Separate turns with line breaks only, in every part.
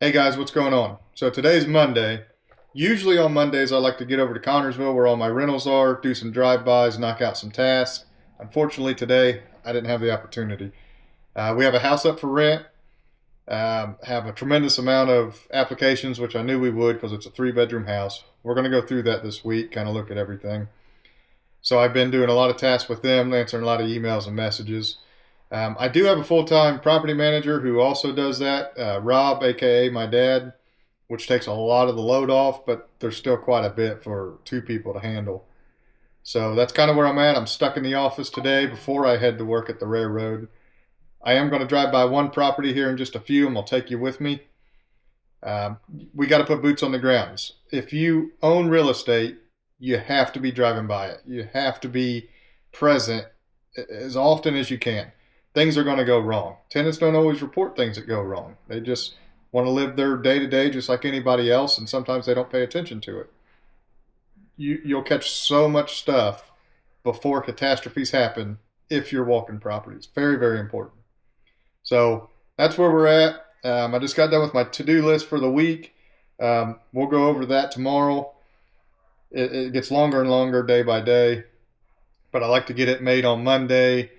Hey guys, what's going on? So today's Monday. Usually on Mondays I like to get over to Connersville where all my rentals are, do some drive-bys, knock out some tasks. Unfortunately today I didn't have the opportunity. We have a house up for rent, have a tremendous amount of applications, which I knew we would because it's a 3-bedroom house. We're going to go through that this week, kind of look at everything. So I've been doing a lot of tasks with them, answering a lot of emails and messages. I do have a full-time property manager who also does that, Rob, aka my dad, which takes a lot of the load off, but there's still quite a bit for 2 people to handle. So that's kind of where I'm at. I'm stuck in the office today before I head to work at the railroad. I am going to drive by one property here in just a few, and I'll take you with me. We got to put boots on the grounds. If you own real estate, you have to be driving by it. You have to be present as often as you can. Things are going to go wrong. Tenants don't always report things that go wrong. They just want to live their day-to-day just like anybody else, and sometimes they don't pay attention to it. You'll catch so much stuff before catastrophes happen if you're walking properties. Very, very important. So that's where we're at. I just got done with my to-do list for the week. We'll go over that tomorrow. It gets longer and longer day by day, but I like to get it made on Monday.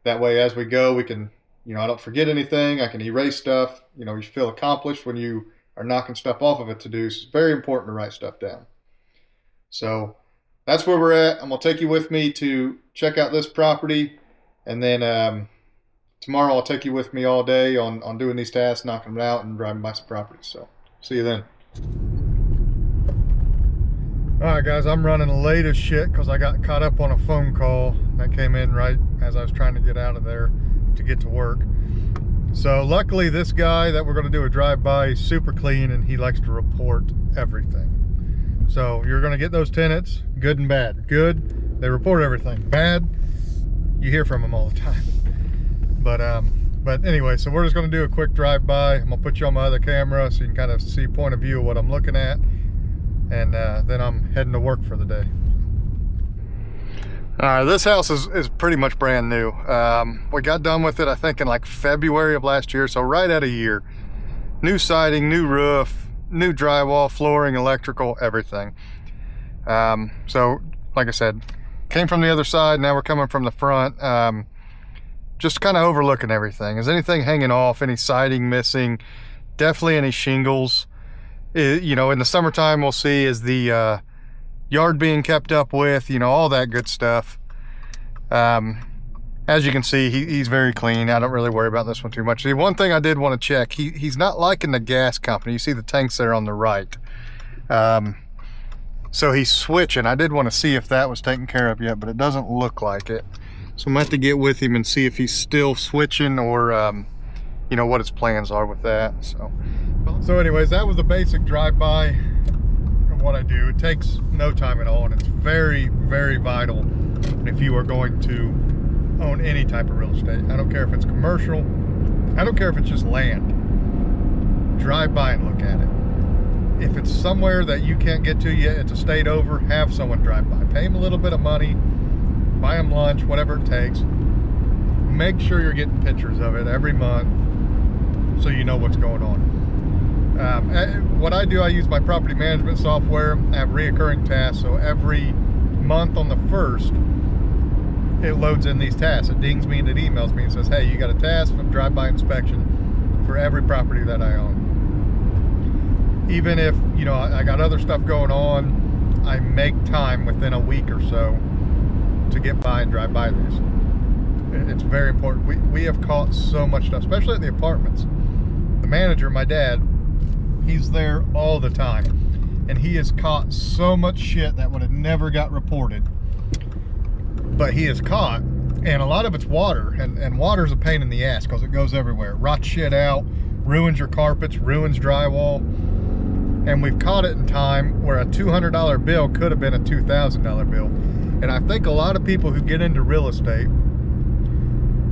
That way, as we go, we can, I don't forget anything. I can erase stuff. You feel accomplished when you are knocking stuff off of a to-do. So it's very important to write stuff down. So that's where we're at. I'm going to take you with me to check out this property. And then tomorrow I'll take you with me all day on doing these tasks, knocking them out, and driving by some properties. So see you then. All right, guys, I'm running late as shit because I got caught up on a phone call that came in right as I was trying to get out of there to get to work. So luckily this guy that we're going to do a drive-by is super clean, and he likes to report everything. So you're going to get those tenants, good and bad. Good, they report everything. Bad, you hear from them all the time. But anyway, so we're just going to do a quick drive-by. I'm going to put you on my other camera so you can kind of see point of view of what I'm looking at. And then I'm heading to work for the day. All right, this house is pretty much brand new. We got done with it, I think, in like February of last year, so right at a year. New siding, new roof, new drywall, flooring, electrical, everything. So, like I said, came from the other side, now we're coming from the front. Just kind of overlooking everything. Is anything hanging off, any siding missing? Definitely any shingles. In the summertime, we'll see is the yard being kept up with, all that good stuff. As you can see, he's very clean. I don't really worry about this one too much. The one thing I did want to check, he's not liking the gas company. You see the tanks there on the right. So he's switching. I did want to see if that was taken care of yet, but it doesn't look like it. So I'm going to have to get with him and see if he's still switching or, what his plans are with that. So anyways, that was the basic drive-by of what I do. It takes no time at all, and it's very, very vital if you are going to own any type of real estate. I don't care if it's commercial. I don't care if it's just land. Drive by and look at it. If it's somewhere that you can't get to yet, it's a state over, have someone drive by. Pay them a little bit of money, buy them lunch, whatever it takes. Make sure you're getting pictures of it every month so you know what's going on. What I do, I use my property management software. I have reoccurring tasks, so every month on the 1st, it loads in these tasks. It dings me and it emails me and says, hey, you got a task of drive-by inspection for every property that I own. Even if, I got other stuff going on, I make time within a week or so to get by and drive by these. It's very important. We have caught so much stuff, especially at the apartments. The manager, my dad, he's there all the time, and he has caught so much shit that would have never got reported, but he is caught, and a lot of it's water, and water's a pain in the ass because it goes everywhere. It rots shit out, ruins your carpets, ruins drywall, and we've caught it in time where a $200 bill could have been a $2,000 bill. And I think a lot of people who get into real estate,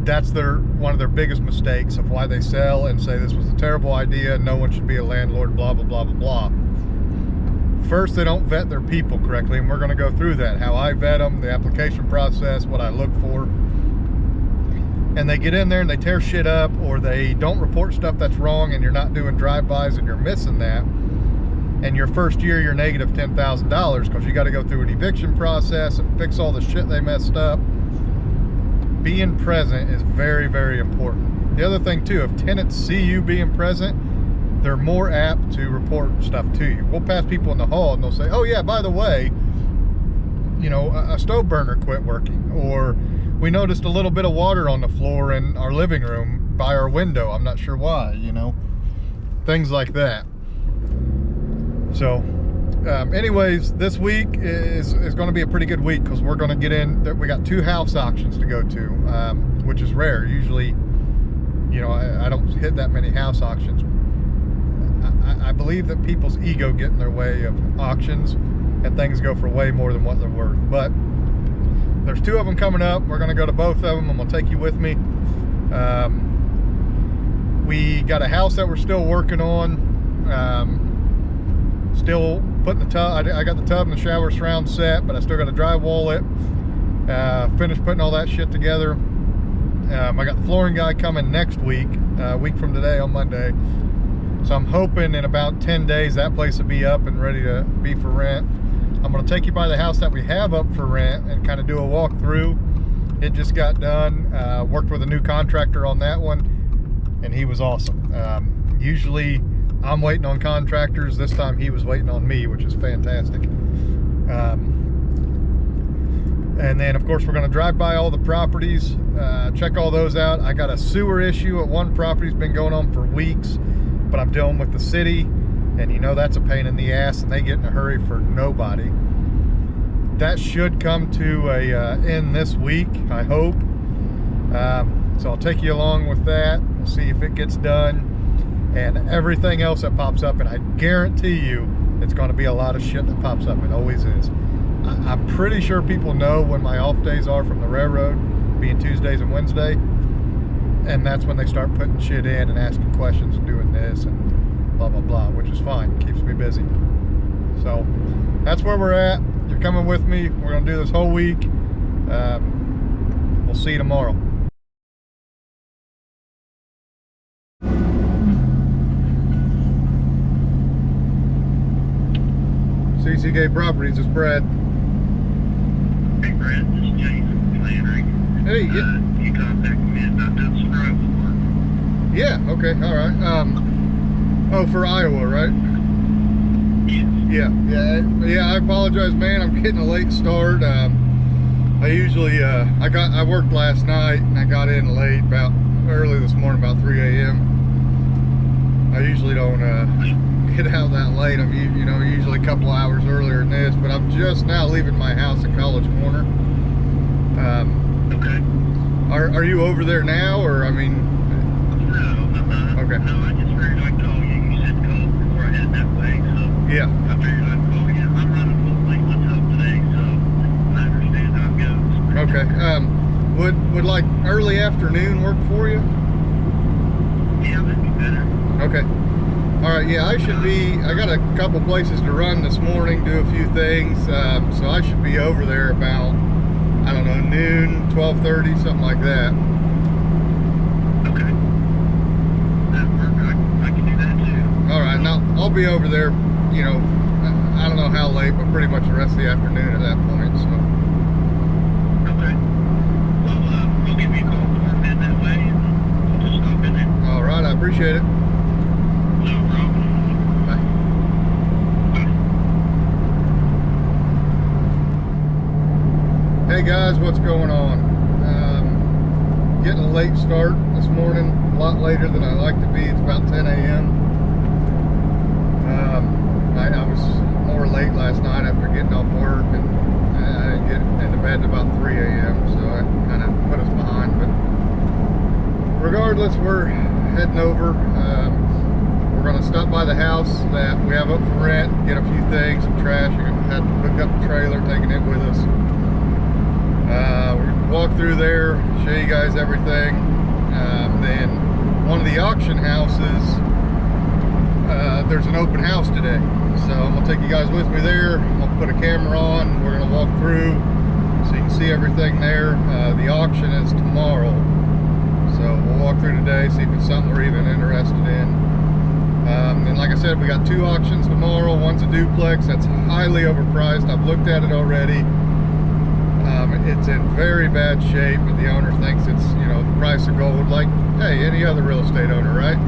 that's one of their biggest mistakes of why they sell and say this was a terrible idea, no one should be a landlord, blah, blah, blah, blah, blah. First, they don't vet their people correctly, and we're going to go through that, how I vet them, the application process, what I look for. and they get in there and they tear shit up, or they don't report stuff that's wrong and you're not doing drive-bys and you're missing that, and your first year you're negative $10,000 because you got to go through an eviction process and fix all the shit they messed up. Being present is very, very important. The other thing too, if tenants see you being present, they're more apt to report stuff to you. We'll pass people in the hall and they'll say, oh yeah, by the way, you know, a stove burner quit working, or we noticed a little bit of water on the floor in our living room by our window. I'm not sure why, you know, things like that. So anyways, this week is going to be a pretty good week because we're going to get in. We got 2 house auctions to go to, which is rare. Usually, you know, I don't hit that many house auctions. I believe that people's ego get in their way of auctions and things go for way more than what they're worth. But there's 2 of them coming up. We're going to go to both of them. I'm going to take you with me. We got a house that we're still working on. Still putting the tub. I got the tub and the shower surround set, but I still got to drywall it. Finish putting all that shit together. I got the flooring guy coming next week, a week from today on Monday. So I'm hoping in about 10 days that place will be up and ready to be for rent. I'm going to take you by the house that we have up for rent and kind of do a walkthrough. It just got done. Worked with a new contractor on that one, and he was awesome. Usually I'm waiting on contractors. This time he was waiting on me, which is fantastic. And then of course we're going to drive by all the properties, check all those out. I got a sewer issue at one property. It's been going on for weeks, but I'm dealing with the city, and you know that's a pain in the ass, and they get in a hurry for nobody. That should come to a end this week, I hope. So I'll take you along with that. We'll see if it gets done, and everything else that pops up, and I guarantee you it's going to be a lot of shit that pops up. It always is. I'm pretty sure people know when my off days are from the railroad, being Tuesdays and Wednesday, and that's when they start putting shit in and asking questions and doing this and blah blah blah, which is fine. Keeps me busy. So that's where we're at. You're coming with me. We're gonna do this whole week. We'll see you tomorrow. CCK Properties, is Brad.
Hey Brad, this is Jason Flannery.
Hey,
you contacted me about doing some road work.
Yeah, okay, all right. Oh, for Iowa, right?
Yes.
Yeah. I apologize, man. I'm getting a late start. I usually I worked last night and I got in late, early this morning, about 3 a.m. I usually don't get out that late. I'm usually a couple hours earlier than this, but I'm just now leaving my house at College Corner.
Okay.
Are you over there now, or I mean?
No.
Okay.
No, I just figured I'd call you. You said call before I head that way, so
Yeah.
I figured I'd call you. I'm running full late myself today, so I understand how it goes.
Okay. Would like early afternoon work for you?
Yeah, that'd be better.
Okay. All right, yeah, I got a couple places to run this morning, do a few things, so I should be over there about, I don't know, noon, 12:30, something like that.
Okay. That work, I can do that too.
All right, now I'll be over there, you know, I don't know how late, but pretty much the rest of the afternoon at that point, so.
Okay. Well, I'll give you a call before I'm heading that way, and we'll just stop in there.
All right, I appreciate it.
No problem.
Bye. Hey guys, what's going on? Getting a late start this morning, a lot later than I like to be. It's about 10 a.m. I was more late last night after getting off work, and I didn't get into bed until about 3 a.m. so I kind of put us behind, but regardless, we're heading over. We're going to stop by the house that we have up for rent, get a few things, some trash. We're going to have to hook up the trailer, taking it with us. We're going to walk through there, show you guys everything. Then one of the auction houses, there's an open house today. So I'm going to take you guys with me there. I'm going to put a camera on. We're going to walk through so you can see everything there. The auction is tomorrow. So we'll walk through today, see if it's something we're even interested in. And like I said, we got 2 auctions tomorrow. One's a duplex that's highly overpriced. I've looked at it already. It's in very bad shape, but the owner thinks it's, you know, the price of gold, like, hey, any other real estate owner, right?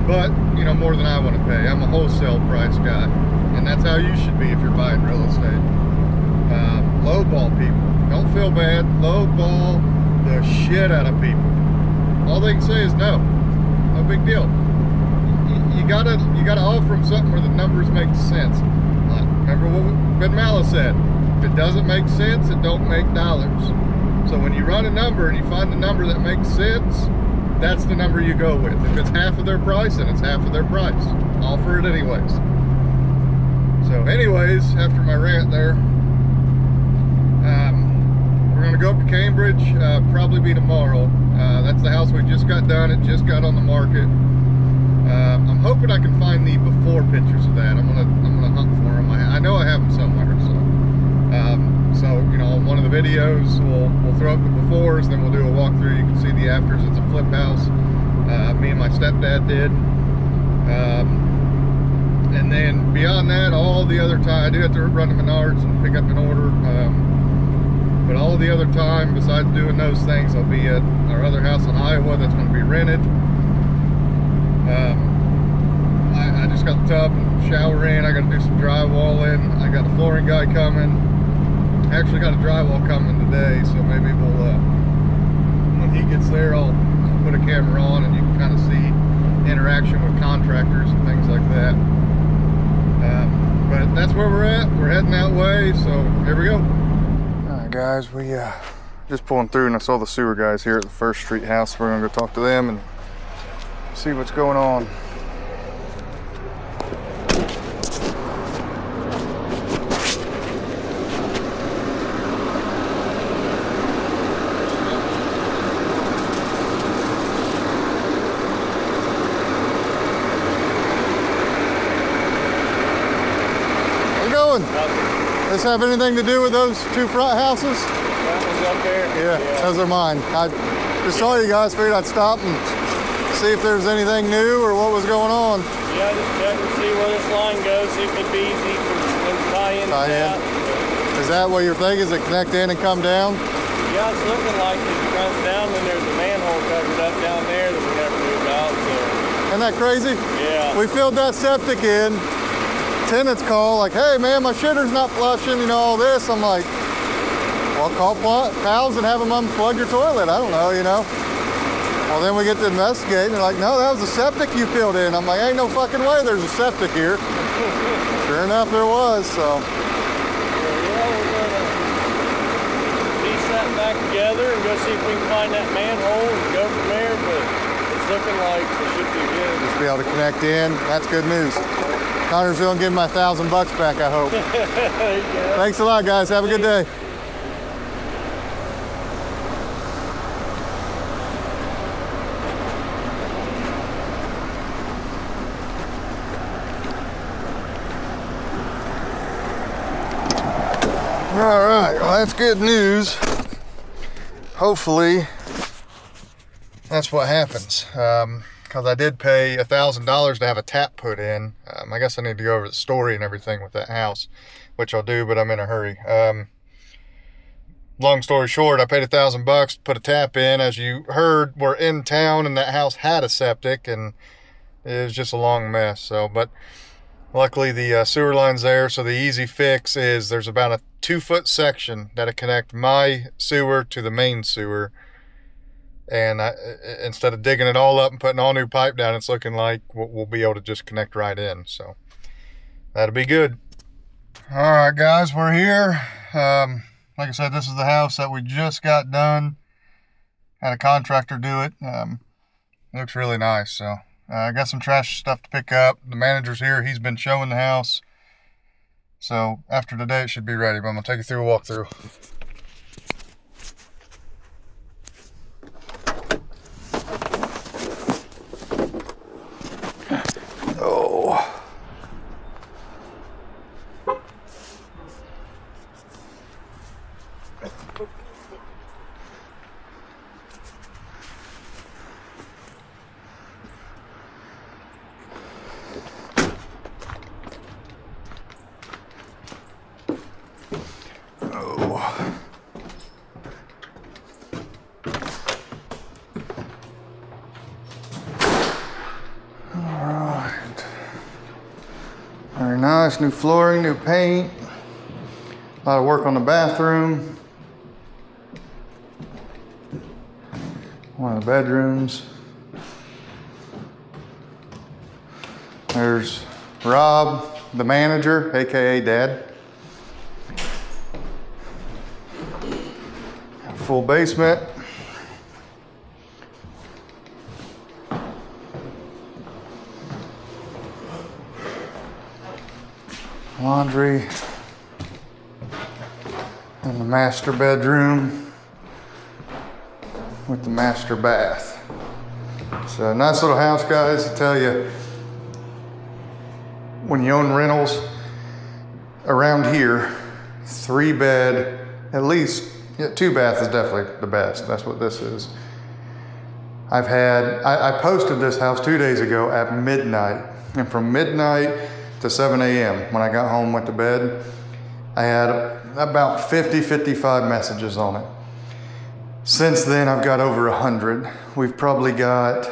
But, you know, more than I want to pay. I'm a wholesale price guy, and that's how you should be if you're buying real estate. Lowball people. Don't feel bad. Lowball the shit out of people. All they can say is no. No big deal. You gotta offer them something where the numbers make sense. Remember what Ben Mallah said: if it doesn't make sense, it don't make dollars. So when you run a number and you find the number that makes sense, that's the number you go with. If it's half of their price, then it's half of their price. Offer it anyways. So anyways, after my rant there, we're gonna go up to Cambridge, probably be tomorrow. That's the house we just got done. It just got on the market. I'm hoping I can find the before pictures of that. I'm gonna hunt for them. I know I have them somewhere. So you know, on one of the videos we'll throw up the befores, then we'll do a walkthrough. You can see the afters. It's a flip house. Me and my stepdad did. And then beyond that, all the other time I do have to run to Menards and pick up an order. But all the other time, besides doing those things, I'll be at our other house in Iowa that's going to be rented. I just got the tub and shower in. I got to do some drywall in. I got a flooring guy coming. Actually got a drywall coming today, so maybe we'll, when he gets there, I'll put a camera on and you can kind of see interaction with contractors and things like that. But that's where we're at. We're heading that way, so here we go. All right, guys, we just pulling through, and I saw the sewer guys here at the First Street house. We're gonna go talk to them and see what's going on. Does this have anything to do with those 2 front houses?
That one's up there?
Yeah, those are mine. I just saw you guys, figured I'd stop and see if there's anything new or what was going on.
Yeah, just check and see where this line goes, see if it'd be easy for them to tie in.
Is that what you're thinking? Is it connect in and come down?
Yeah, it's looking like it runs down, then there's a manhole covered up down there that we never knew about. So.
Isn't that crazy?
Yeah.
We filled that septic in. Tenants call like, hey man, my shitter's not flushing, you know, all this. I'm like, well, call pals and have them unplug your toilet. I don't know, you know. Well, then we get to investigate and they're like, no, that was a septic you filled in. I'm like, ain't no fucking way there's a septic here. Sure enough, there was, so.
Yeah, we're gonna piece that back together and go see if we can find that manhole and go from there, but it's looking like it should be good.
Just be able to connect in. That's good news. Connor's gonna give my $1,000 back, I hope. Thanks a lot, guys. Have a good day. All right, well, that's good news. Hopefully, that's what happens. Because I did pay $1,000 to have a tap put in. I guess I need to go over the story and everything with that house, which I'll do, but I'm in a hurry. Long story short, I paid $1,000 to put a tap in. As you heard, we're in town and that house had a septic and it was just a long mess. So, but luckily the sewer line's there. So the easy fix is there's about a 2-foot section that'll connect my sewer to the main sewer. And instead of digging it all up and putting all new pipe down, it's looking like we'll be able to just connect right in. So that'll be good. All right, guys, we're here. Like I said, this is the house that we just got done. Had a contractor do it. It looks really nice. So I got some trash stuff to pick up. The manager's here. He's been showing the house. So after today, it should be ready. But I'm going to take you through a walkthrough. Alright. Very nice, new flooring, new paint. A lot of work on the bathroom. One of the bedrooms. There's Rob, the manager, AKA Dad. Full basement. Laundry. And the master bedroom with the master bath. So nice little house, guys. I tell you, when you own rentals around here, 3-bed, at least, yeah, 2-bath is definitely the best. That's what this is. I posted this house 2 days ago at midnight, and from midnight to 7 a.m. when I got home, went to bed, I had about 55 messages on it. Since then, I've got over 100. We've probably got,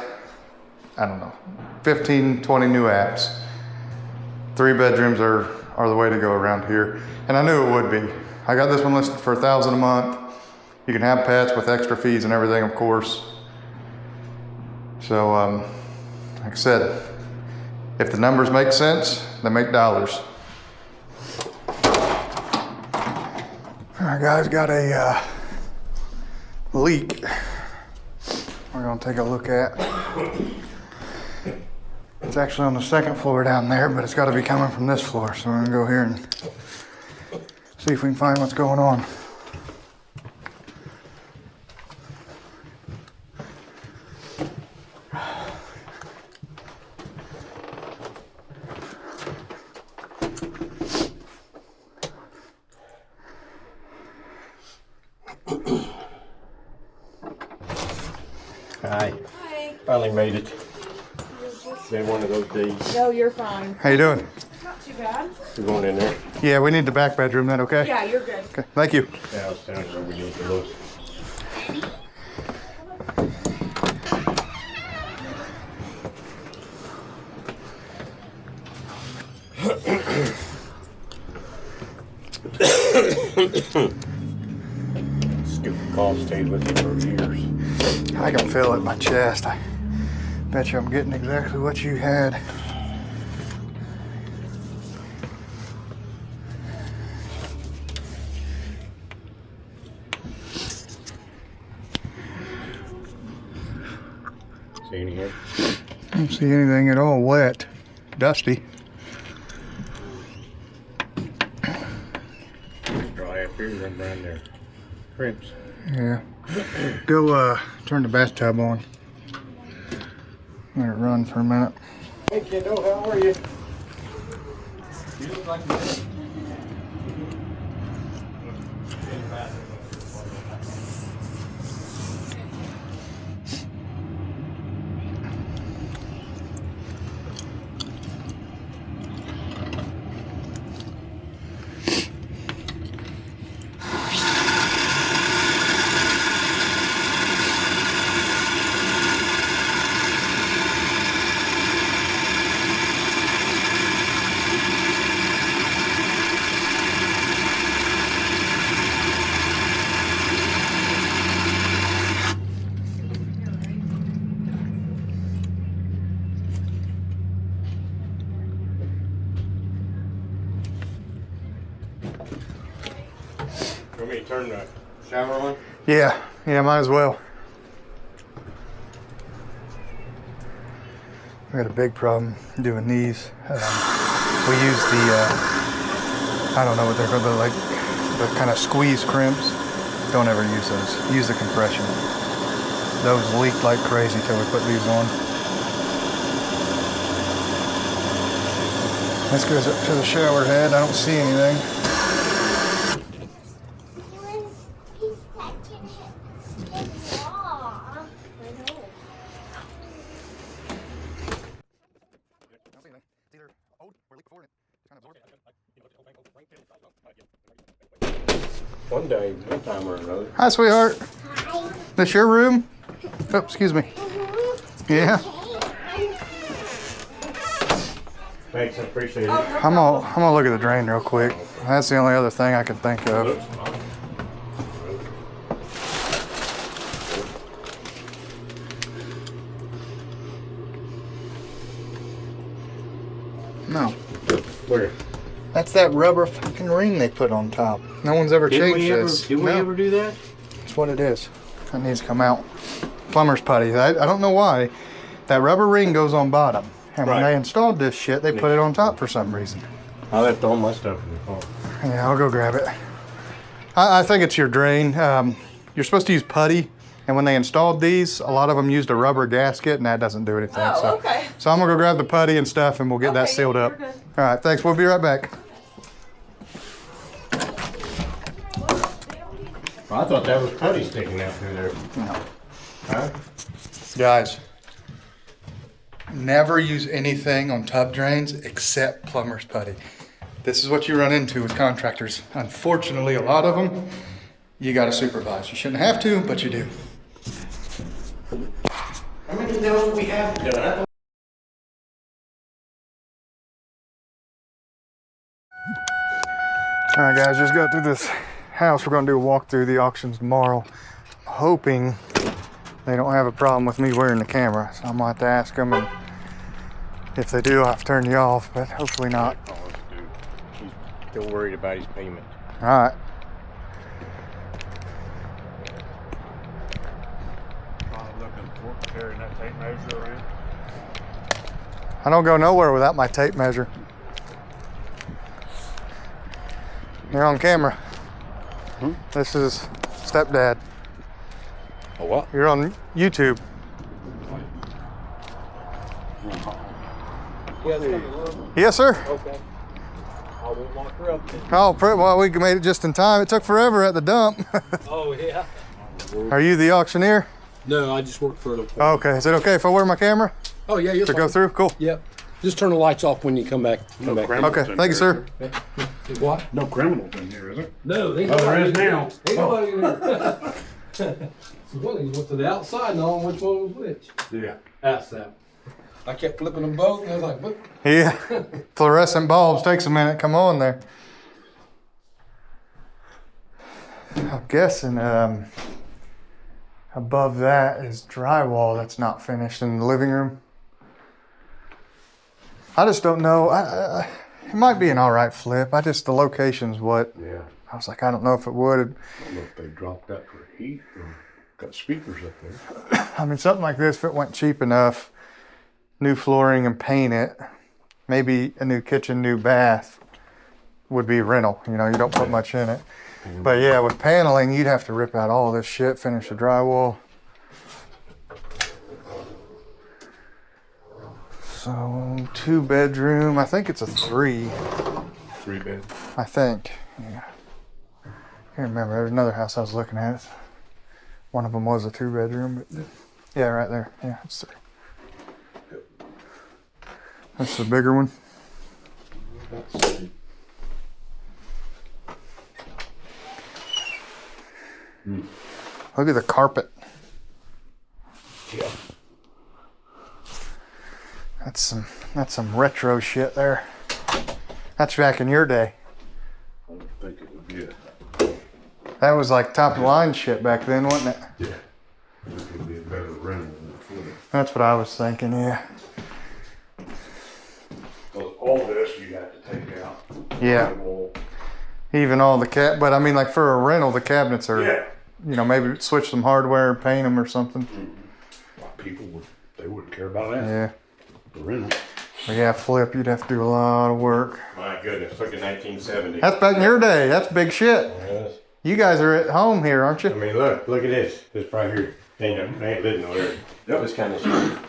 I don't know, 15, 20 new apps. 3 bedrooms are the way to go around here. And I knew it would be. I got this one listed for $1,000 a month. You can have pets with extra fees and everything, of course. So, like I said, if the numbers make sense, they make dollars. All right, guys, got a leak we're gonna take a look at. It's actually on the 2nd floor down there, but it's gotta be coming from this floor. So we're gonna go here and see if we can find what's going on.
Hi.
Hi.
Finally made it. Been one of those days.
No, you're fine.
How you doing?
Not too bad.
We're going in there.
Yeah, we need the back bedroom then, okay?
Yeah, you're good.
Okay, thank you.
Yeah, I was telling you where we need to look. Stupid cough stayed with me for years.
I can feel it in my chest. I bet you I'm getting exactly what you had.
See any here?
I don't see anything at all wet. Dusty.
It's dry up here, run down there. Crimps.
Yeah. Go turn the bathtub on. Let it run for a minute.
Hey kiddo, how are you? You look like you. Want me to turn the shower on?
Yeah, might as well. We got a big problem doing these. We use the, I don't know what they're called, but like the kind of squeeze crimps. Don't ever use those. Use the compression. Those leak like crazy till we put these on. This goes up to the shower head. I don't see anything.
One day, one time or another.
Hi, sweetheart. This your room? Oh, excuse me. Yeah.
Thanks, I appreciate it.
I'm gonna look at the drain real quick. That's the only other thing I can think of. No.
Where?
That's that rubber fucking ring they put on top. No one's ever changed this.
Did we ever do that?
That's what it is. That needs to come out. Plumber's putty. I don't know why. That rubber ring goes on bottom. And when they installed this shit, they put it on top for some reason.
I left all my stuff in the car.
Yeah, I'll go grab it. I think it's your drain. You're supposed to use putty. And when they installed these, a lot of them used a rubber gasket, and that doesn't do anything.
Oh, okay.
So I'm gonna go grab the putty and stuff, and we'll get that sealed up.
You're good.
All right, thanks. We'll be right back.
I thought that was putty sticking out through there.
No.
Huh?
Guys, never use anything on tub drains except plumber's putty. This is what you run into with contractors. Unfortunately, a lot of them, you gotta supervise. You shouldn't have to, but you do.
How many know we have done?
All right, guys, just got through this house. We're gonna do a walk through the auctions tomorrow. I'm hoping they don't have a problem with me wearing the camera. So I'm gonna have to ask them, and if they do, I'll have to turn you off, but hopefully not.
He's still worried about his payment.
All right. I don't go nowhere without my tape measure. You're on camera. This is stepdad.
A what?
You're on YouTube. Yes, sir.
Okay. I won't lock her up then.
Oh, well, we made it just in time. It took forever at the dump.
Oh, yeah.
Are you the auctioneer?
No, I just work for the.
Okay. Is it okay if I wear my camera
Oh yeah, you're
to
fine.
go through? Cool.
Yep. Just turn the lights off when you come back. Come back.
Okay. Thank you, sir.
What?
No criminals in here, is there?
No, they
Oh, there is now.
Ain't nobody in there. So one of these went to the outside and on which one was which.
Yeah.
Ask that. I kept flipping them both and I was like, what?
Yeah. Fluorescent bulbs takes a minute. Come on there. I'm guessing above that is drywall that's not finished in the living room. I just don't know. It might be an all right flip. The location's what.
Yeah.
I was like, I don't know if it would.
I don't know if they dropped that for heat or got speakers up there.
I mean, something like this, if it went cheap enough, new flooring and paint it, maybe a new kitchen, new bath would be rental. You know, you don't put much in it. But yeah, with paneling, you'd have to rip out all this shit, finish the drywall. So 2-bedroom, I think it's a 3.
3 bed.
I think, yeah. Can't remember, there's another house I was looking at. One of them was a 2-bedroom, but yeah, right there, yeah, it's 3. That's the bigger one. Look at the carpet.
Yeah.
That's some retro shit there. That's back in your day.
I don't think it would be
That was like top of the line shit back then, wasn't it?
Yeah. It would be a better rental than a flip.
That's what I was thinking, yeah.
Because all this you have to take out.
Yeah.
Well,
Even all the but I mean, like for a rental, the cabinets are,
yeah.
you know, maybe switch some hardware, paint them or something.
People they wouldn't care about that.
Yeah.
The rental.
But yeah, flip, you'd have to do a lot of work.
My goodness, look at 1970.
That's back in your day. That's big shit.
Yes.
You guys are at home here, aren't
I
you?
mean, look at this. This right here. They ain't living nowhere. That was kind of shit.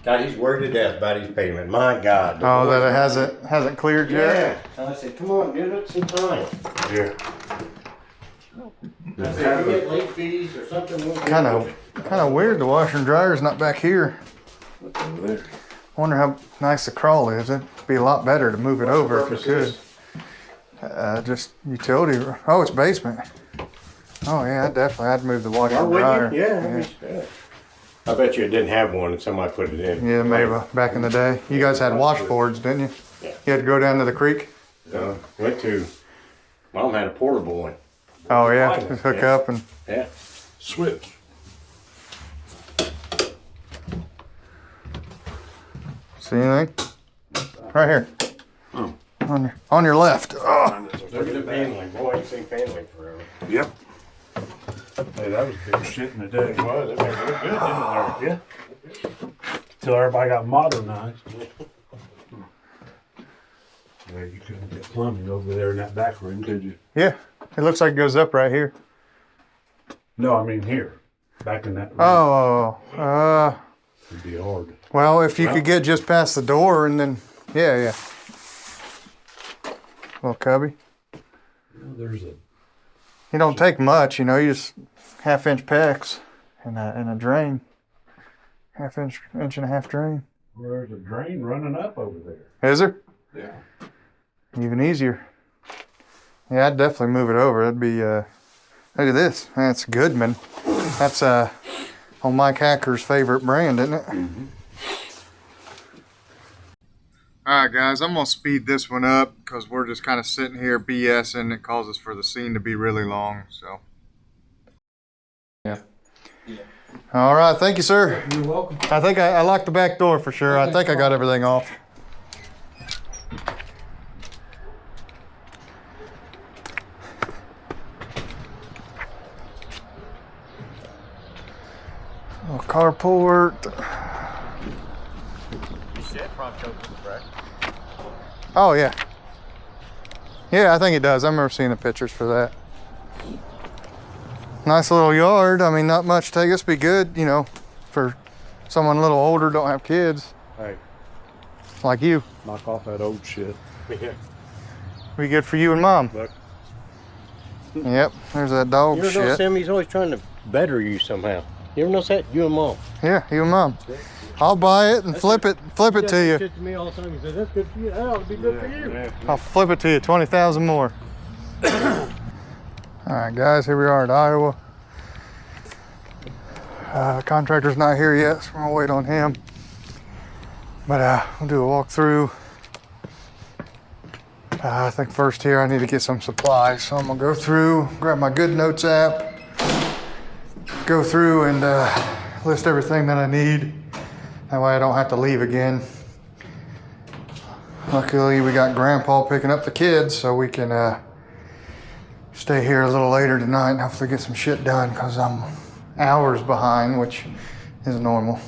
God, he's worried to death about his payment. My God.
Oh, that it hasn't cleared yet?
Yeah. I said, come on, give it some time.
Yeah.
I said, you get late fees or something.
Kind of weird. The washer and dryer's not back here.
Over there.
Wonder how nice the crawl is. It'd be a lot better to move it over if you could. Just utility. Oh, it's basement. Oh yeah, definitely. I'd move the washer and dryer.
Yeah. I bet you it didn't have one and somebody put it in.
Yeah, maybe back in the day. You guys had washboards, didn't you?
Yeah.
You had to go down to the creek.
Went to. Mom had a portable one.
Oh yeah, just hook up and.
Yeah.
Switch.
See anything? Right here. On your left. Oh.
Look at the paneling. Boy, I ain't seen paneling forever.
Yep. Hey, that was big shit in the day.
It was. It made it look good, didn't it?
Yeah. Till everybody got modernized. Yeah, you couldn't get plumbing over there in that back room, could you?
Yeah, it looks like it goes up right here.
No, I mean here. Back in that room.
Oh,
It'd be hard.
well, if you could get just past the door and then, yeah. Little cubby.
There's a.
You don't take much, you know, you just 1/2 inch pecs and a drain. 1/2 inch and a half drain.
There's a drain running up over there.
Is there?
Yeah.
Even easier. Yeah, I'd definitely move it over. That'd be, look at this. That's Goodman. That's, on Mike Hacker's favorite brand, isn't it? Mm-hmm. All right, guys, I'm going to speed this one up because we're just kind of sitting here BSing. It causes for the scene to be really long, so. Yeah. All right, thank you, sir.
You're welcome.
I think I locked the back door for sure. I think I got everything off. Oh, carport.
You said front coat was correct.
Oh, yeah. Yeah, I think it does. I remember seeing the pictures for that. Nice little yard. I mean, not much to take. This be good, you know, for someone a little older, don't have kids.
Hey,
Like you.
knock off that old shit.
Yeah.
Be good for you and mom.
Look.
Yep, there's that dog
You ever
shit.
notice him? He's always trying to better you somehow. You ever notice that? You and Mom.
Yeah, you and mom. I'll buy it and flip it to you.
Shit to me all the time. He said, "That's good for you. That ought to be good for you."
I'll flip it to you, 20,000 more. All right, guys, here we are at Iowa. Contractor's not here yet, so we're gonna wait on him. But we'll do a walkthrough. I think first here I need to get some supplies, so I'm gonna go through, grab my Good Notes app, go through and list everything that I need. That way I don't have to leave again. Luckily we got Grandpa picking up the kids, so we can stay here a little later tonight and hopefully get some shit done because I'm hours behind, which is normal.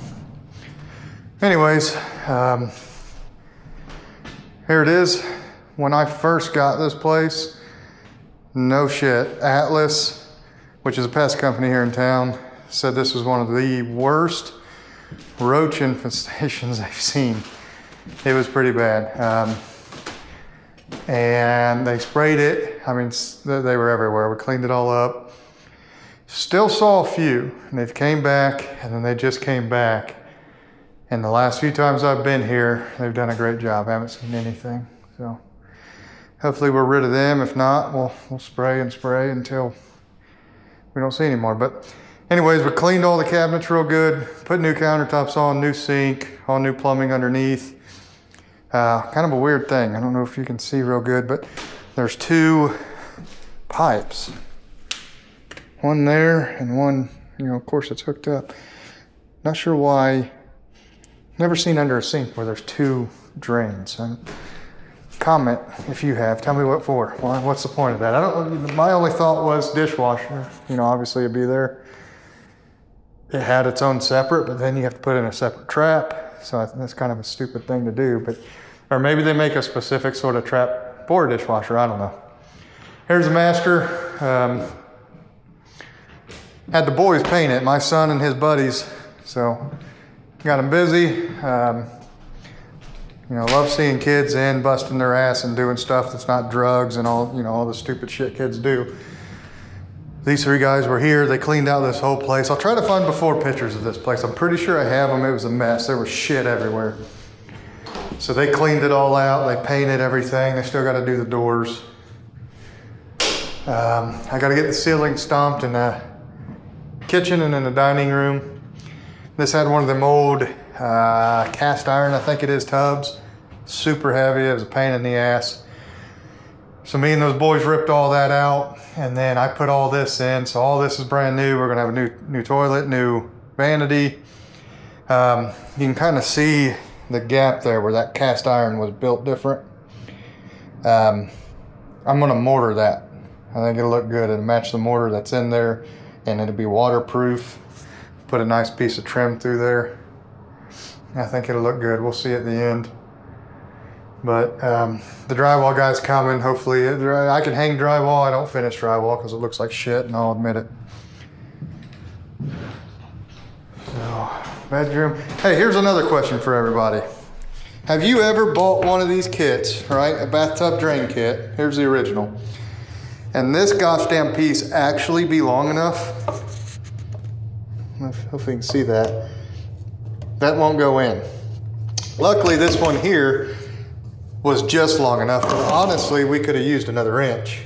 Anyways, here it is. When I first got this place, no shit, Atlas, which is a pest company here in town, said this was one of the worst roach infestations they've seen. It was pretty bad. And they sprayed it. I mean, they were everywhere. We cleaned it all up. Still saw a few, and they've came back, and then they just came back. And the last few times I've been here, they've done a great job. I haven't seen anything, so. Hopefully we're rid of them. If not, we'll spray and spray until we don't see any more. But anyways, we cleaned all the cabinets real good, put new countertops on, new sink, all new plumbing underneath. Kind of a weird thing. I don't know if you can see real good, but there's 2 pipes. One there and one, you know, of course it's hooked up. Not sure why. Never seen under a sink where there's 2 drains. Comment if you have. Tell me what for. What's the point of that? I don't. My only thought was dishwasher. You know, obviously it'd be there. It had its own separate, but then you have to put in a separate trap. So that's kind of a stupid thing to do. But or maybe they make a specific sort of trap for a dishwasher. I don't know. Here's the master. Had the boys paint it. My son and his buddies. So got them busy. You know, love seeing kids in, busting their ass and doing stuff that's not drugs and all, you know, all the stupid shit kids do. These 3 guys were here. They cleaned out this whole place. I'll try to find before pictures of this place. I'm pretty sure I have them. It was a mess. There was shit everywhere. So they cleaned it all out. They painted everything. They still got to do the doors. I got to get the ceiling stomped in the kitchen and in the dining room. This had one of them old cast iron, I think it is, tubs. Super heavy. It was a pain in the ass. So me and those boys ripped all that out, and then I put all this in. So all this is brand new. We're gonna have a new toilet, new vanity. You can kind of see the gap there where that cast iron was built different. I'm gonna mortar that. I think it'll look good. It'll match the mortar that's in there, and it'll be waterproof. Put a nice piece of trim through there. I think it'll look good. We'll see at the end. But the drywall guy's coming. Hopefully, I can hang drywall. I don't finish drywall because it looks like shit, and I'll admit it. So, bedroom. Hey, here's another question for everybody. Have you ever bought one of these kits, right? A bathtub drain kit. Here's the original. And this gosh damn piece actually be long enough. Hopefully you can see that. That won't go in. Luckily, this one here was just long enough, but honestly, we could have used another inch.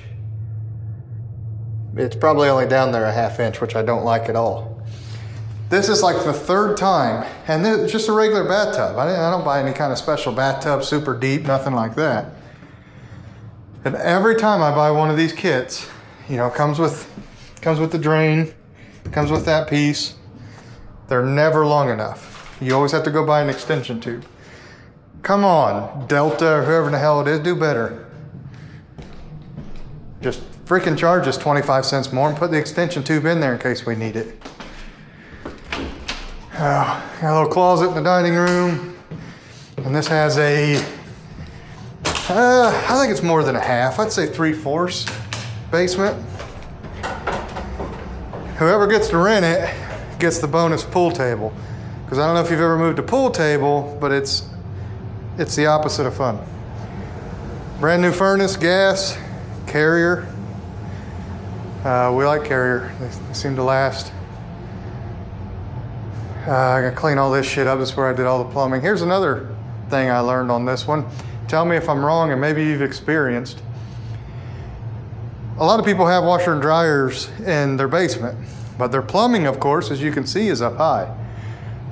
It's probably only down there a ½ inch, which I don't like at all. This is like the third time, and it's just a regular bathtub. I don't buy any kind of special bathtub, super deep, nothing like that. And every time I buy one of these kits, you know, comes with the drain, comes with that piece. They're never long enough. You always have to go buy an extension tube. Come on, Delta, or whoever the hell it is, do better. Just freaking charge us 25 cents more and put the extension tube in there in case we need it. Got a little closet in the dining room. And this has a, I think it's more than a half. I'd say 3/4 basement. Whoever gets to rent it gets the bonus pool table. Because I don't know if you've ever moved a pool table, but it's the opposite of fun. Brand new furnace, gas, Carrier. We like Carrier. They seem to last. I gotta clean all this shit up. This is where I did all the plumbing. Here's another thing I learned on this one. Tell me if I'm wrong, and maybe you've experienced. A lot of people have washer and dryers in their basement, but their plumbing, of course, as you can see, is up high.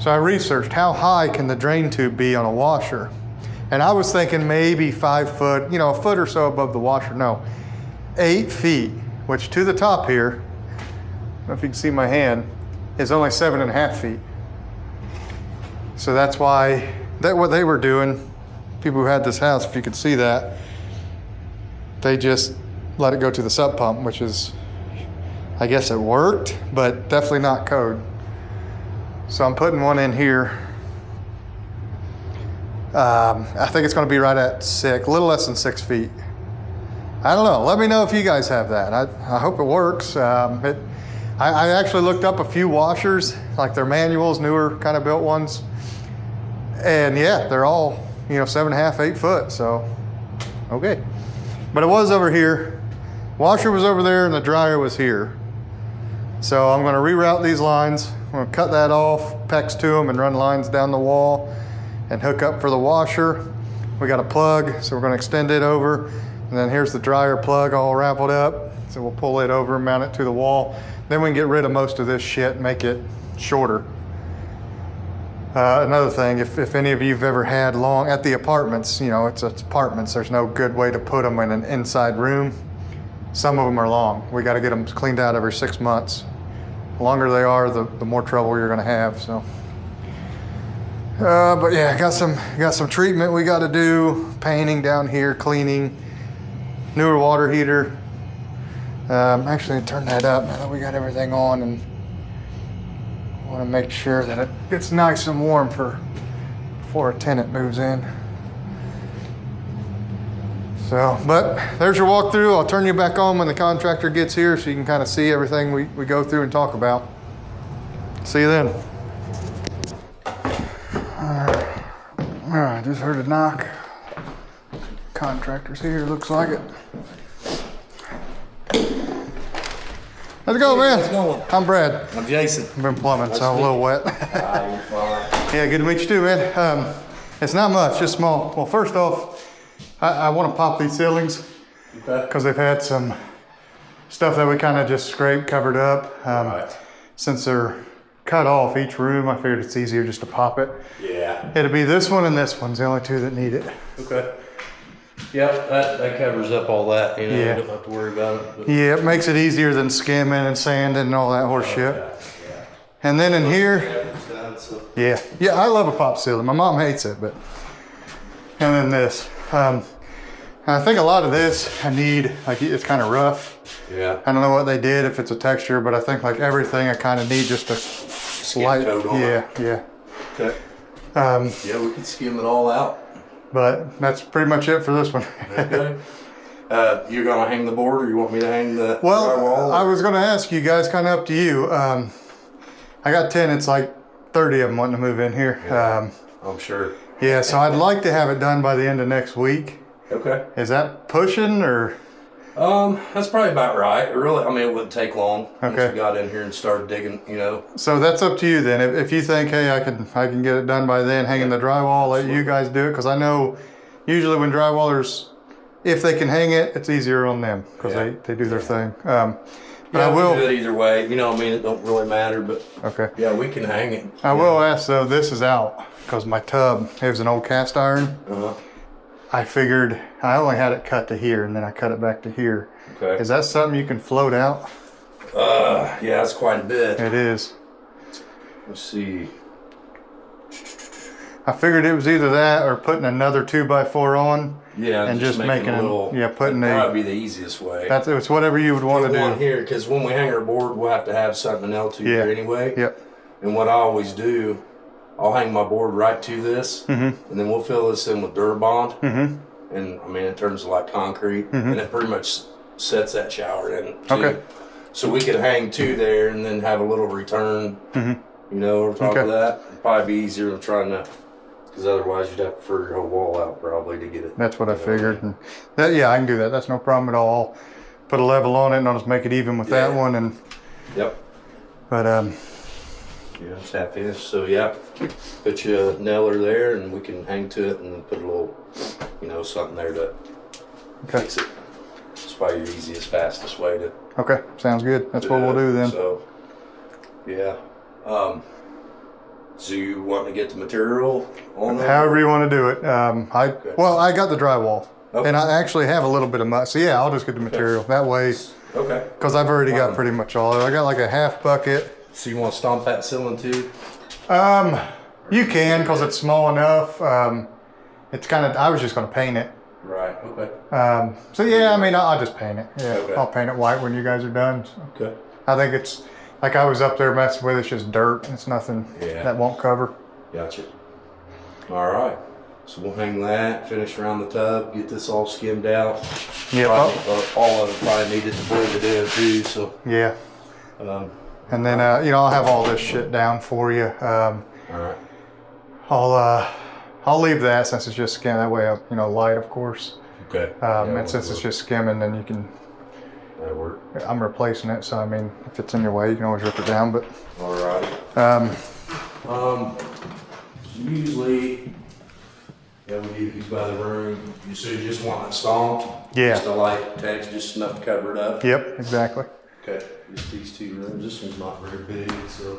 So I researched how high can the drain tube be on a washer. And I was thinking maybe 5 foot, you know, a foot or so above the washer. No, 8 feet, which to the top here, I don't know if you can see my hand, is only 7.5 feet. So that's why, what they were doing, people who had this house, if you could see that, they just let it go to the sub pump, which is, I guess it worked, but definitely not code. So I'm putting one in here. I think it's going to be right at 6, a little less than 6 feet. I don't know. Let me know if you guys have that. I hope it works. I actually looked up a few washers, like their manuals, newer kind of built ones. And yeah, they're all, you know, 7.5, 8 foot. So, okay. But it was over here. Washer was over there and the dryer was here. So I'm going to reroute these lines. I'm going to cut that off, PEX to them, and run lines down the wall and hook up for the washer. We got a plug, so we're going to extend it over. And then here's the dryer plug all wrapped up. So we'll pull it over, mount it to the wall. Then we can get rid of most of this shit and make it shorter. Another thing, if any of you have ever had at the apartments, you know, it's apartments, there's no good way to put them in an inside room. Some of them are long. We got to get them cleaned out every 6 months. The longer they are, the more trouble you're gonna have, so. But yeah, got some treatment we gotta do, painting down here, cleaning, newer water heater. Actually, turn that up now that we got everything on, and wanna make sure that it gets nice and warm before a tenant moves in. So, but there's your walkthrough. I'll turn you back on when the contractor gets here so you can kind of see everything we go through and talk about. See you then. All right, just heard a knock. Contractor's here, looks like it. How's it going, man?
How's it going?
I'm Brad.
I'm Jason.
I've been plumbing, so I'm a little wet. Yeah, good to meet you too, man. It's not much, just small. Well, first off, I want to pop these ceilings because they've had some stuff that we kind of just scraped, covered up.
Right.
Since they're cut off each room, I figured it's easier just to pop it.
Yeah.
It'll be this one and this one's the only two that need it.
Okay. Yep, that covers up all that, you know,
Yeah.
you don't have to worry about it. But
Yeah, it makes it easier than skimming and sanding and all that horse shit.
yeah.
And then in here,
Everything's done, so.
yeah, I love a pop ceiling. My mom hates it, but. And then this. I think a lot of this I need, like it's kind of rough.
Yeah.
I don't know what they did, if it's a texture, but I think like everything I kind of need just a slight,
coat on it.
yeah.
Okay. Yeah, we can skim it all out.
But that's pretty much it for this one.
Okay. You're gonna hang the board, or you want me to hang the
Well,
drywall?
I was going to ask you guys, kind of up to you. I got tenants, like 30 of them wanting to move in here.
I'm sure.
Yeah, so I'd like to have it done by the end of next week.
Okay.
Is that pushing or?
That's probably about right. Really, I mean, it wouldn't take long once
Okay.
we got in here and started digging, you know.
So that's up to you then. If you think, hey, I can get it done by then, hanging the drywall, let you guys do it. Because I know usually when drywallers, if they can hang it, it's easier on them because
Yeah.
they do their thing. But
Yeah,
I will.
we can do it either way. You know, I mean, it don't really matter, but
Okay.
yeah, we can hang it.
I will ask though. This is out because my tub, it was an old cast iron.
Uh-huh.
I figured I only had it cut to here, and then I cut it back to here.
Okay.
Is that something you can float out?
Yeah, that's quite a bit.
It is.
Let's see.
I figured it was either that or putting another 2x4 on.
Yeah,
And just making
a little.
putting
that'd
a.
probably be the easiest way.
It's whatever you would want
Put
to
one
do.
here, because when we hang our board, we'll have to have something else to
Yeah.
here anyway.
Yep.
And what I always do, I'll hang my board right to this,
Mm-hmm.
and then we'll fill this in with Durabond.
Mm-hmm.
And I mean, in terms of like concrete, and it pretty much sets that shower in. Too.
Okay.
So we could hang two there and then have a little return, you know, over top
Okay.
of that. It'd probably be easier than trying to, because otherwise you'd have to further your whole wall out probably to get it.
That's what I figured. And that, yeah, I can do that. That's no problem at all. I'll put a level on it and I'll just make it even with that
Yeah.
one. And
Yep.
but
Yeah, it's half inch. So yeah, put you a nailer there, and we can hang to it, and then put a little, you know, something there to
okay,
fix it. It's probably your easiest, fastest way to.
okay, sounds good. That's what we'll do then.
So, yeah. So you want to get the material on there?
However you want to do it. I got the drywall,
Okay.
and I actually have a little bit of mud. So yeah, I'll just get the material that way
Okay.
because I've already got pretty much all of it. I got like a half bucket.
So you want to stomp that ceiling too?
You can because it's small enough. It's kind of. I was just going to paint it.
Right. Okay.
So yeah, I mean, I'll just paint it. Yeah,
Okay.
I'll paint it white when you guys are done. So
Okay.
I think it's like I was up there messing with it. It's just dirt. It's nothing
Yeah.
that won't cover.
Gotcha. All right. So we'll hang that, finish around the tub, get this all skimmed out.
Yeah.
Probably, all of it probably needed to blend it in too. So.
Yeah. And then I'll have all this shit down for you.
All right.
I'll leave that since it's just skim. That way, light, of course.
Okay.
And since it's just skimming, then you can.
That'll work.
I'm replacing it, so I mean, if it's in your way, you can always rip it down. But
All right. Usually, yeah, we do these by the room. So you just want it stomped?
Yeah.
Just a light text, just enough to cover it up?
yep, exactly.
Okay. Just these two rooms. This one's not very big, so.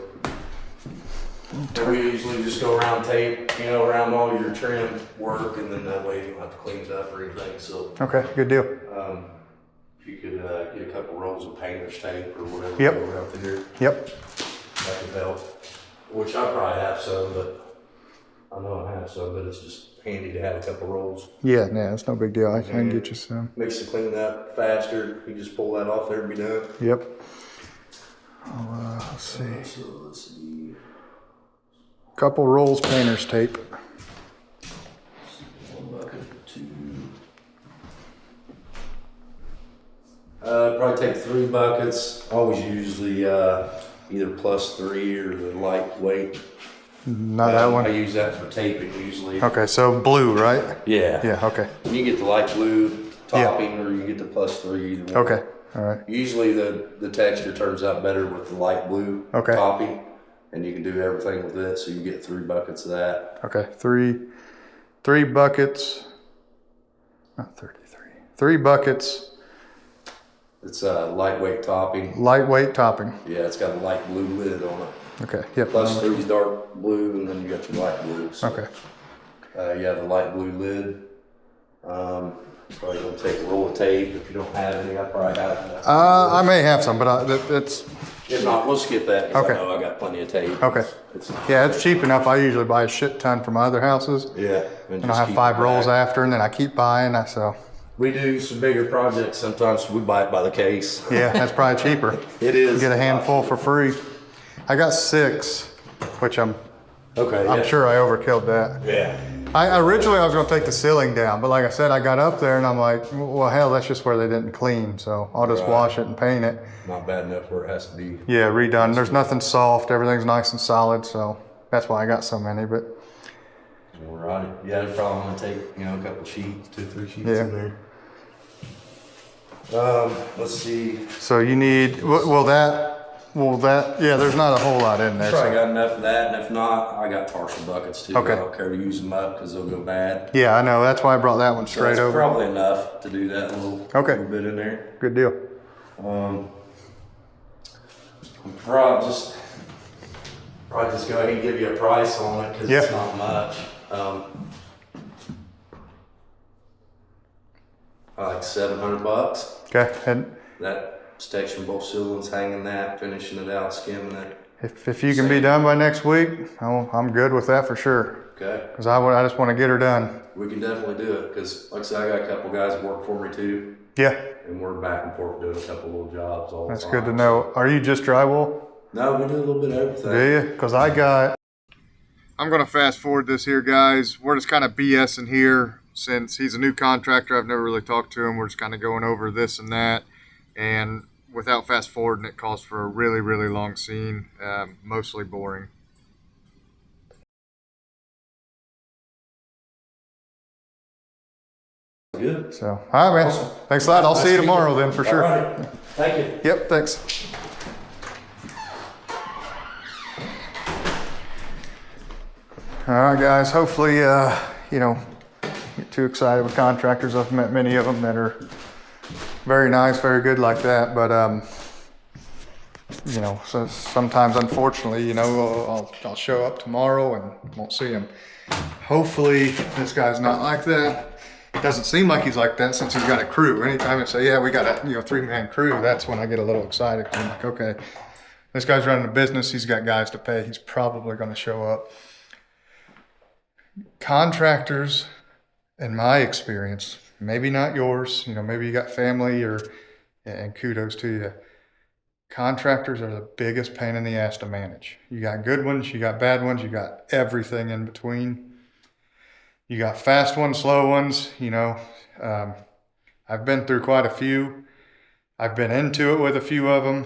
And we usually just go around tape, around all your trim work, and then that way you don't have to clean it up or anything. So,
Okay, good deal.
if you could get a couple rolls of painter's tape or whatever
Yep.
around there,
Yep.
that could help. Which I probably have some, but I know I have some, but it's just handy to have a couple rolls.
Yeah, it's no big deal. I can get you some.
Makes the cleaning up faster. You just pull that off there and be done.
Yep. Let's see.
So let's see.
Couple rolls painter's tape.
One bucket, two. Probably take 3 buckets. Always usually either +3 or the lightweight.
Not that
I
one.
use that for taping usually.
Okay, so blue, right?
Yeah.
Yeah, okay.
You get the light blue topping or you get the +3 either one.
Okay, all right.
Usually the texture turns out better with the light blue
Okay.
topping, and you can do everything with it. So you get 3 buckets of that.
Okay, 3 3 buckets, not 33, 3 buckets,
It's a lightweight topping.
lightweight topping.
Yeah, it's got a light blue lid on it.
Okay, yep.
Plus 3's dark blue, and then you got your light blue. So,
Okay.
you have the light blue lid. Probably gonna take a roll of tape if you don't have any. I probably have.
I may have some, but it's,
If not, we'll skip that. 'Cause
Okay.
I know I got plenty of tape.
okay. Yeah, it's cheap enough. I usually buy a shit ton from other houses.
Yeah.
And I'll have 5 rolls after, and then I keep buying, so.
We do some bigger projects. Sometimes we buy it by the case.
Yeah, that's probably cheaper.
It is.
Get a handful for free. I got 6, which I'm
Okay.
sure I overkilled that.
Yeah.
Originally I was gonna take the ceiling down, but like I said, I got up there and I'm like, well, hell, that's just where they didn't clean, so I'll just wash it and paint it.
Not bad enough where it has to be.
Yeah, redone. There's nothing soft. Everything's nice and solid, so that's why I got so many. But
Right. Yeah, they're probably gonna take, a couple sheets, 2, 3 sheets
Yeah.
in there. Let's see.
so you need, will that? Yeah, there's not a whole lot in there.
Probably
So.
got enough of that, and if not, I got partial buckets too.
Okay.
I don't care to use them up because they'll go bad.
Yeah, I know. That's why I brought that one
So
straight
that's
over.
probably enough to do that little bit in there.
Good deal.
Probably just go ahead and give you a price on it because
Yeah.
it's not much. Like $700.
Okay, and
That section, both ceilings, hanging that, finishing it out, skimming it.
if you can be done by next week, I'm good with that for sure.
Okay,
Because I just want to get her done.
we can definitely do it because, like I said, I got a couple guys that work for me too,
Yeah,
and we're back and forth doing a couple little jobs all the
that's
time.
good to know. Are you just drywall?
No, we do a little bit of everything.
Do you? Because I'm going to fast forward this here, guys. We're just kind of BSing here. Since he's a new contractor, I've never really talked to him. We're just kind of going over this and that. And without fast forwarding, it calls for a really, really long scene, mostly boring.
Good.
So, all right, man.
Awesome.
Thanks a lot. I'll see you tomorrow then for sure.
All right. Thank you.
Yep, thanks. All right, guys. Hopefully, get too excited with contractors. I've met many of them that are very nice, very good like that. But, so sometimes, unfortunately, I'll show up tomorrow and won't see him. Hopefully, this guy's not like that. Doesn't seem like he's like that since he's got a crew. Anytime I say, yeah, we got a 3-man crew, that's when I get a little excited. I'm like, okay, this guy's running a business. He's got guys to pay. He's probably going to show up. Contractors, in my experience, maybe not yours, maybe you got family and kudos to you. Contractors are the biggest pain in the ass to manage. You got good ones, you got bad ones, you got everything in between. You got fast ones, slow ones, I've been through quite a few. I've been into it with a few of them.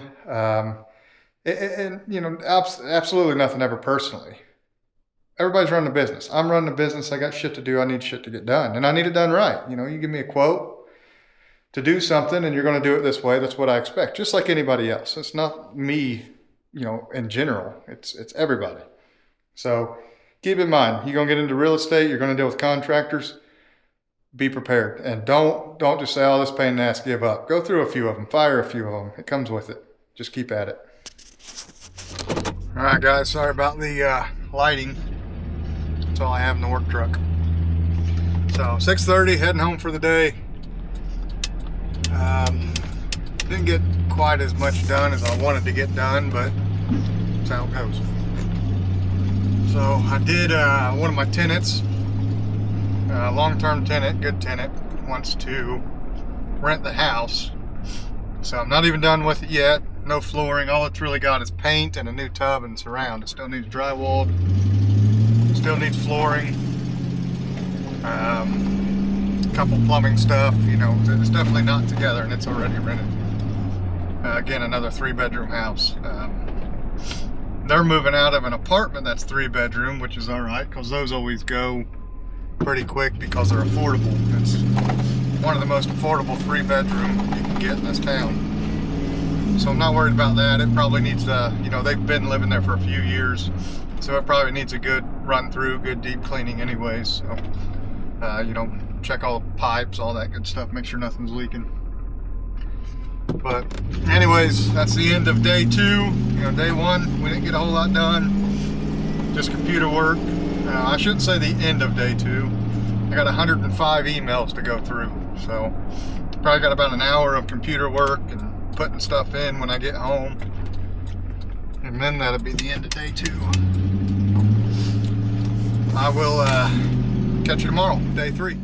Absolutely nothing ever personally. Everybody's running a business. I'm running a business. I got shit to do. I need shit to get done. And I need it done right. You give me a quote to do something and you're going to do it this way. That's what I expect. Just like anybody else. It's not me, in general. It's everybody. So keep in mind, you're going to get into real estate. You're going to deal with contractors. Be prepared. And don't just say, oh, this pain in the ass, give up. Go through a few of them. Fire a few of them. It comes with it. Just keep at it. All right, guys. Sorry about the lighting. That's all I have in the work truck. So 6:30, heading home for the day. Didn't get quite as much done as I wanted to get done, but that's how it goes. So I did one of my tenants, long-term tenant, good tenant, wants to rent the house. So I'm not even done with it yet. No flooring. All it's really got is paint and a new tub and surround. It still needs drywall. Still needs flooring, a couple plumbing stuff, it's definitely not together and it's already rented. Again, another 3-bedroom house. They're moving out of an apartment that's 3-bedroom, which is all right because those always go pretty quick because they're affordable. It's one of the most affordable 3-bedroom you can get in this town. So I'm not worried about that. It probably needs to, they've been living there for a few years. So it probably needs a good run through, good deep cleaning anyways. So You know, check all the pipes, all that good stuff, make sure nothing's leaking. But anyways, that's the end of day 2. You know, day 1 we didn't get a whole lot done, just computer work. I shouldn't say the end of day 2. I got 105 emails to go through, so probably got about an hour of computer work and putting stuff in when I get home, and then that'll be the end of day 2. I will catch you tomorrow, day 3.